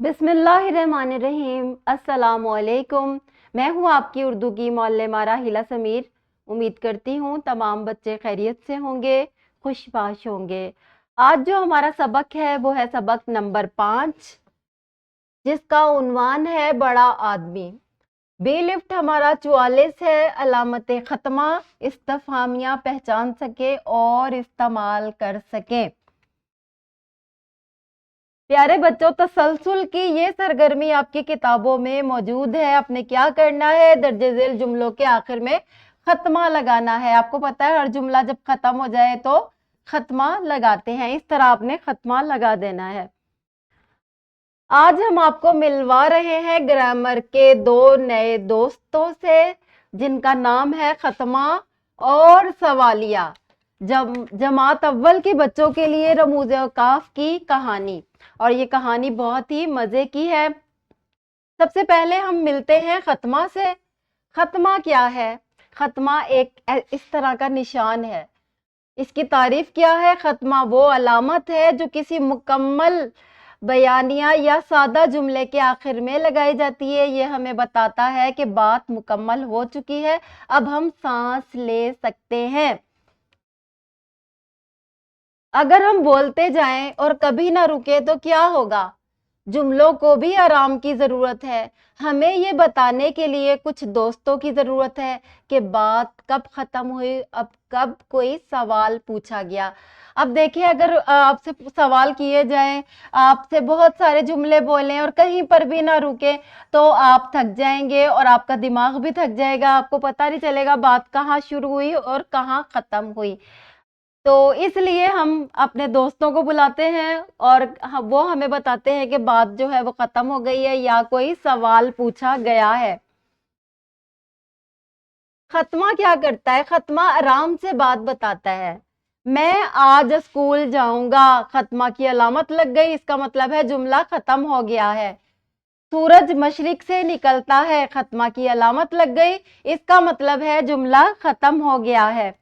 बिस्मिल्लाहिर्रहमानिर्रहीम। अस्सलाम वालेकुम। मैं हूँ आपकी उर्दू की मौल्लमा राहिला समीर। उम्मीद करती हूँ तमाम बच्चे खैरियत से होंगे, खुशबाश होंगे। आज जो हमारा सबक है वो है सबक नंबर 5, जिसका उन्वान है बड़ा आदमी। बी लिफ्ट हमारा 44 है। अलामत ख़त्मा इस्तफहामिया पहचान सके और इस्तेमाल कर सके। प्यारे बच्चों, तसलसल की ये सरगर्मी आपकी किताबों में मौजूद है। आपने क्या करना है, दर्जे झेल जुमलों के आखिर में खत्मा लगाना है। आपको पता है हर जुमला जब खत्म हो जाए तो खत्मा लगाते हैं, इस तरह आपने खत्मा लगा देना है। आज हम आपको मिलवा रहे हैं ग्रामर के दो नए दोस्तों से, जिनका नाम है खत्मा और सवालिया। जमात अव्वल के बच्चों के लिए रमूज औकाफ की कहानी, और ये कहानी बहुत ही मजे की है। सबसे पहले हम मिलते हैं खत्मा से। खत्मा क्या है? खत्मा एक इस तरह का निशान है। इसकी तारीफ क्या है? खत्मा वो अलामत है जो किसी मुकम्मल बयानिया या सादा जुमले के आखिर में लगाई जाती है। ये हमें बताता है कि बात मुकम्मल हो चुकी है, अब हम सांस ले सकते हैं। अगर हम बोलते जाएं और कभी ना रुके तो क्या होगा? जुमलों को भी आराम की जरूरत है। हमें ये बताने के लिए कुछ दोस्तों की जरूरत है कि बात कब खत्म हुई, अब कब कोई सवाल पूछा गया। अब देखिए, अगर आपसे सवाल किए जाएं, आपसे बहुत सारे जुमले बोलें और कहीं पर भी ना रुके, तो आप थक जाएंगे और आपका दिमाग भी थक जाएगा। आपको पता नहीं चलेगा बात कहाँ शुरू हुई और कहाँ खत्म हुई। तो इसलिए हम अपने दोस्तों को बुलाते हैं और वो हमें बताते हैं कि बात जो है वो खत्म हो गई है या कोई सवाल पूछा गया है। खत्मा क्या करता है? खत्मा आराम से बात बताता है। मैं आज स्कूल जाऊंगा, खत्मा की अलामत लग गई, इसका मतलब है जुमला खत्म हो गया है। सूरज मशरिक से निकलता है, खत्मा की अलामत लग गई, इसका मतलब है जुमला खत्म हो गया है।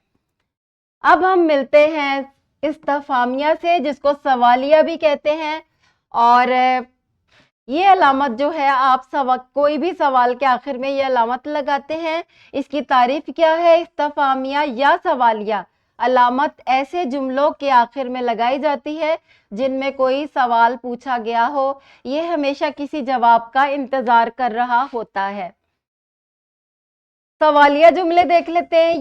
अब हम मिलते हैं इस्तफामिया से, जिसको सवालिया भी कहते हैं। और ये अलामत जो है, आप कोई भी सवाल के आखिर में ये अलामत लगाते हैं। इसकी तारीफ क्या है? इस्तफामिया या सवालिया अलामत ऐसे जुमलों के आखिर में लगाई जाती है जिनमें कोई सवाल पूछा गया हो। ये हमेशा किसी जवाब का इंतजार कर रहा होता है। सवालिया जुमले देख लेते हैं।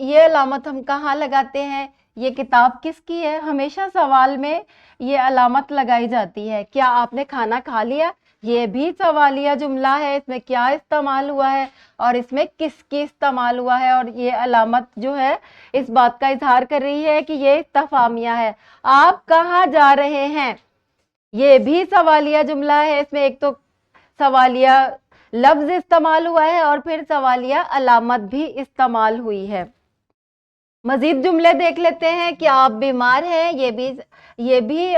ये अलामत हम कहाँ लगाते हैं? ये किताब किसकी है? हमेशा सवाल में ये अलामत लगाई जाती है। क्या आपने खाना खा लिया? ये भी सवालिया जुमला है। इसमें क्या इस्तेमाल हुआ है और इसमें किसकी इस्तेमाल हुआ है, और ये अलामत जो है इस बात का इजहार कर रही है कि ये इस्तफामिया है। आप कहाँ जा रहे हैं? ये भी सवालिया जुमला है। इसमें एक तो सवालिया लफ्ज इस्तेमाल हुआ है और फिर सवालिया अलामत भी इस्तेमाल हुई है। मजीद जुमले देख लेते हैं। कि आप बीमार हैं, ये भी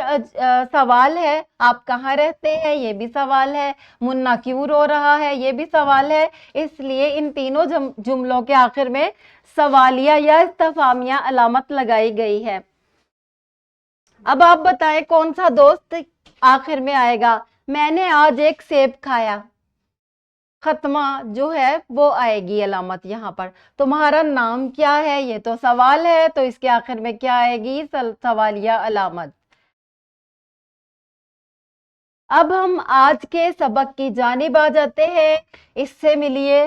सवाल है। आप कहाँ रहते हैं? ये भी सवाल है। मुन्ना क्यों रो रहा है? ये भी सवाल है। इसलिए इन तीनों जुमलों के आखिर में सवालिया या इस्तफामिया अलामत लगाई गई है। अब आप बताएं कौन सा दोस्त आखिर में आएगा? मैंने आज एक सेब खाया, खत्मा जो है वो आएगी अलामत यहाँ पर। तुम्हारा नाम क्या है? ये तो सवाल है, तो इसके आखिर में क्या आएगी? सवालिया अलामत। अब हम आज के सबक की जानिब आ जाते हैं। इससे मिलिए।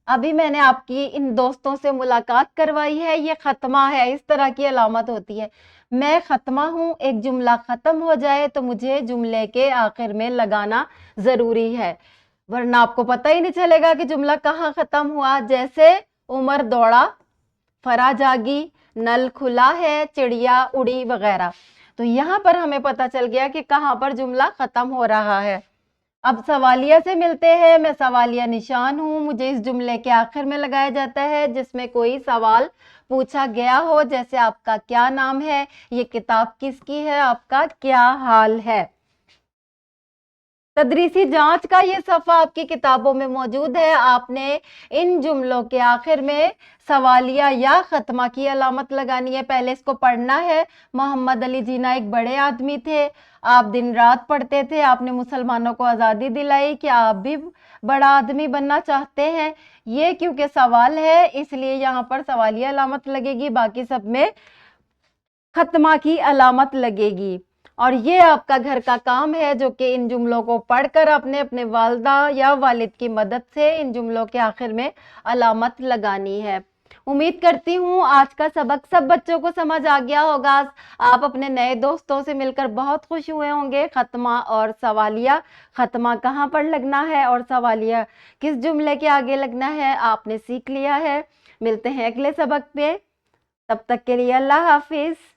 अभी मैंने आपकी इन दोस्तों से मुलाकात करवाई है। ये खत्मा है, इस तरह की अलामत होती है। मैं खत्मा हूं। एक जुमला खत्म हो जाए तो मुझे जुमले के आखिर में लगाना जरूरी है, वरना आपको पता ही नहीं चलेगा कि जुमला कहाँ खत्म हुआ। जैसे उमर दौड़ा, फरा जागी, नल खुला है, चिड़िया उड़ी वगैरह। तो यहाँ पर हमें पता चल गया कि कहाँ पर जुमला खत्म हो रहा है। अब सवालिया से मिलते हैं। मैं सवालिया निशान हूं, मुझे इस जुमले के आखिर में लगाया जाता है जिसमें कोई सवाल पूछा गया हो। जैसे आपका क्या नाम है? ये किताब किसकी है? आपका क्या हाल है? तदरीसी जांच का ये सफ़ा आपकी किताबों में मौजूद है। आपने इन जुमलों के आखिर में सवालिया या ख़त्मा की अलामत लगानी है। पहले इसको पढ़ना है। मोहम्मद अली जिन्ना एक बड़े आदमी थे, आप दिन रात पढ़ते थे, आपने मुसलमानों को आज़ादी दिलाई, क्या आप भी बड़ा आदमी बनना चाहते हैं? ये क्योंकि सवाल है इसलिए यहाँ पर सवालिया अलामत लगेगी, बाकी सब में ख़त्मा की अलामत लगेगी। और ये आपका घर का काम है जो कि इन जुमलों को पढ़कर आपने अपने वालदा या वालिद की मदद से इन जुमलों के आखिर में अलामत लगानी है। उम्मीद करती हूँ आज का सबक सब बच्चों को समझ आ गया होगा। आप अपने नए दोस्तों से मिलकर बहुत खुश हुए होंगे। ख़त्मा और सवालिया, ख़त्मा कहाँ पर लगना है और सवालिया किस जुमले के आगे लगना है आपने सीख लिया है। मिलते हैं अगले सबक में, तब तक के लिए अल्लाह हाफिज़।